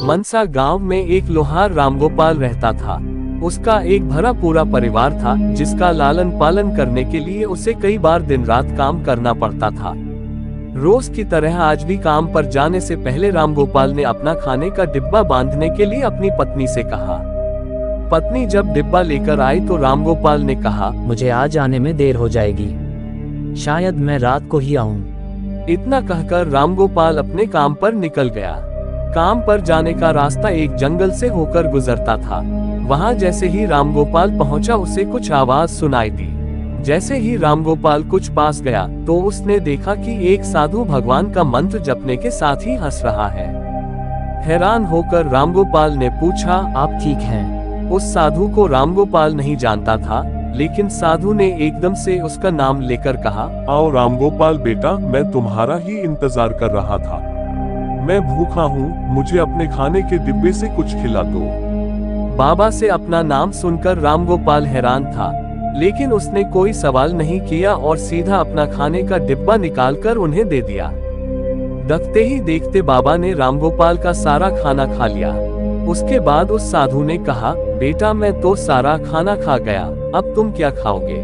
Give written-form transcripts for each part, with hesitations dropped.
मनसा गांव में एक लोहार रामगोपाल रहता था। उसका एक भरा पूरा परिवार था, जिसका लालन पालन करने के लिए उसे कई बार दिन रात काम करना पड़ता था। रोज की तरह आज भी काम पर जाने से पहले रामगोपाल ने अपना खाने का डिब्बा बांधने के लिए अपनी पत्नी से कहा। पत्नी जब डिब्बा लेकर आई तो रामगोपाल ने कहा, मुझे आज आने में देर हो जाएगी, शायद मैं रात को ही आऊं। इतना कहकर रामगोपाल अपने काम पर निकल गया। काम पर जाने का रास्ता एक जंगल से होकर गुजरता था। वहां जैसे ही रामगोपाल पहुंचा उसे कुछ आवाज सुनाई दी। जैसे ही रामगोपाल कुछ पास गया तो उसने देखा कि एक साधु भगवान का मंत्र जपने के साथ ही हंस रहा है। हैरान होकर रामगोपाल ने पूछा, आप ठीक हैं? उस साधु को रामगोपाल नहीं जानता था, लेकिन साधु ने एकदम से उसका नाम लेकर कहा, आओ रामगोपाल बेटा, मैं तुम्हारा ही इंतजार कर रहा था। मैं भूखा हूँ, मुझे अपने खाने के डिब्बे से कुछ खिला दो। बाबा से अपना नाम सुनकर रामगोपाल हैरान था, लेकिन उसने कोई सवाल नहीं किया और सीधा अपना खाने का डिब्बा निकालकर उन्हें दे दिया। देखते ही देखते बाबा ने रामगोपाल का सारा खाना खा लिया। उसके बाद उस साधु ने कहा, बेटा मैं तो सारा खाना खा गया, अब तुम क्या खाओगे?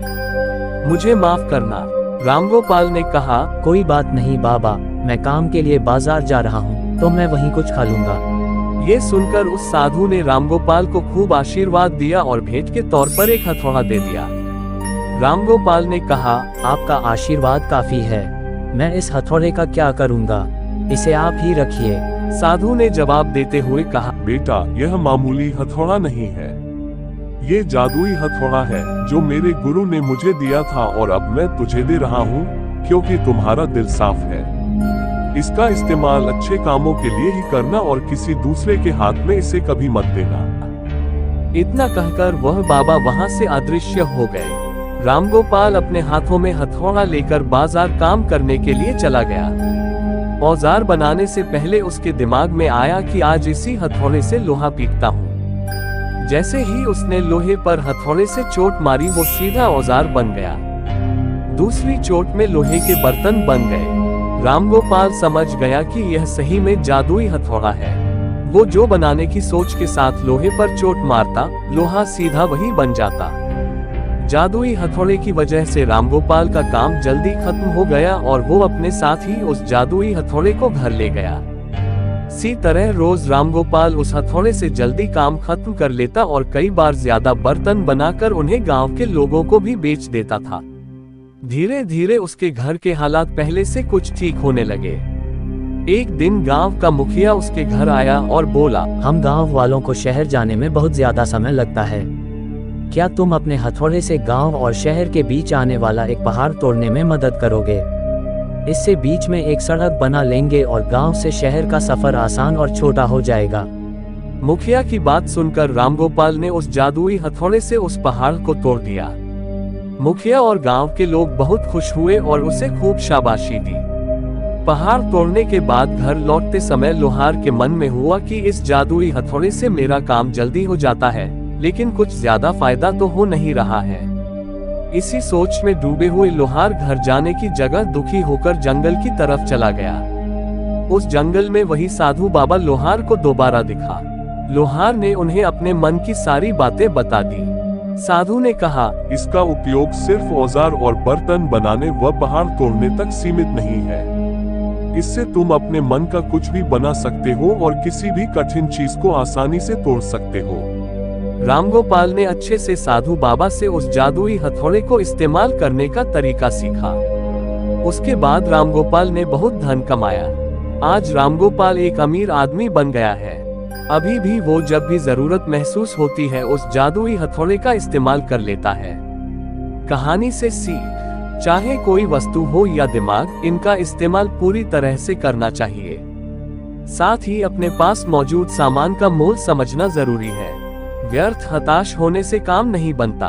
मुझे माफ करना। रामगोपाल ने कहा, कोई बात नहीं बाबा, मैं काम के लिए बाजार जा रहा हूँ, तो मैं वहीं कुछ खा लूंगा। ये सुनकर उस साधु ने रामगोपाल को खूब आशीर्वाद दिया और भेंट के तौर पर एक हथौड़ा दे दिया। रामगोपाल ने कहा, आपका आशीर्वाद काफी है, मैं इस हथौड़े का क्या करूंगा, इसे आप ही रखिए। साधु ने जवाब देते हुए कहा, बेटा यह मामूली हथौड़ा नहीं है, ये जादुई हथौड़ा है जो मेरे गुरु ने मुझे दिया था और अब मैं तुझे दे रहा हूँ, क्योंकि तुम्हारा दिल साफ है। इसका इस्तेमाल अच्छे कामों के लिए ही करना और किसी दूसरे के हाथ में इसे कभी मत देना। इतना कहकर वह बाबा वहां से अदृश्य हो गए। रामगोपाल अपने हाथों में हथौड़ा लेकर बाजार काम करने के लिए चला गया। औजार बनाने से पहले उसके दिमाग में आया कि आज इसी हथौड़े से लोहा पीटता हूँ। जैसे ही उसने लोहे पर हथौड़े से चोट मारी वो सीधा औजार बन गया। दूसरी चोट में लोहे के बर्तन बन गए। रामगोपाल समझ गया कि यह सही में जादुई हथौड़ा है। वो जो बनाने की सोच के साथ लोहे पर चोट मारता, लोहा सीधा वही बन जाता। जादुई हथौड़े की वजह से रामगोपाल का काम जल्दी खत्म हो गया और वो अपने साथ ही उस जादुई हथौड़े को घर ले गया। इसी तरह रोज रामगोपाल उस हथौड़े से जल्दी काम खत्म कर लेता और कई बार ज्यादा बर्तन बनाकर उन्हें गांव के लोगों को भी बेच देता था। धीरे धीरे उसके घर के हालात पहले से कुछ ठीक होने लगे। एक दिन गांव का मुखिया उसके घर आया और बोला, हम गांव वालों को शहर जाने में बहुत ज्यादा समय लगता है, क्या तुम अपने हथौड़े से गांव और शहर के बीच आने वाला एक पहाड़ तोड़ने में मदद करोगे? इससे बीच में एक सड़क बना लेंगे और गांव से शहर का सफर आसान और छोटा हो जाएगा। मुखिया की बात सुनकर रामगोपाल ने उस जादुई हथौड़े से उस पहाड़ को तोड़ दिया। मुखिया और गांव के लोग बहुत खुश हुए और उसे खूब शाबाशी दी। पहाड़ तोड़ने के बाद घर लौटते समय लोहार के मन में हुआ कि इस जादुई हथौड़े से मेरा काम जल्दी हो जाता है, लेकिन कुछ ज्यादा फायदा तो हो नहीं रहा है। इसी सोच में डूबे हुए लोहार घर जाने की जगह दुखी होकर जंगल की तरफ चला गया। उस जंगल में वही साधु बाबा लोहार को दोबारा दिखा। लोहार ने उन्हें अपने मन की सारी बातें बता दी। साधु ने कहा, इसका उपयोग सिर्फ औजार और बर्तन बनाने व पहाड़ तोड़ने तक सीमित नहीं है। इससे तुम अपने मन का कुछ भी बना सकते हो और किसी भी कठिन चीज को आसानी से तोड़ सकते हो। रामगोपाल ने अच्छे से साधु बाबा से उस जादुई हथौड़े को इस्तेमाल करने का तरीका सीखा। उसके बाद रामगोपाल ने बहुत धन कमाया। आज रामगोपाल एक अमीर आदमी बन गया है। अभी भी वो जब भी जरूरत महसूस होती है उस जादुई हथौड़े का इस्तेमाल कर लेता है। कहानी से सीख, चाहे कोई वस्तु हो या दिमाग, इनका इस्तेमाल पूरी तरह से करना चाहिए। साथ ही अपने पास मौजूद सामान का मोल समझना जरूरी है। व्यर्थ हताश होने से काम नहीं बनता।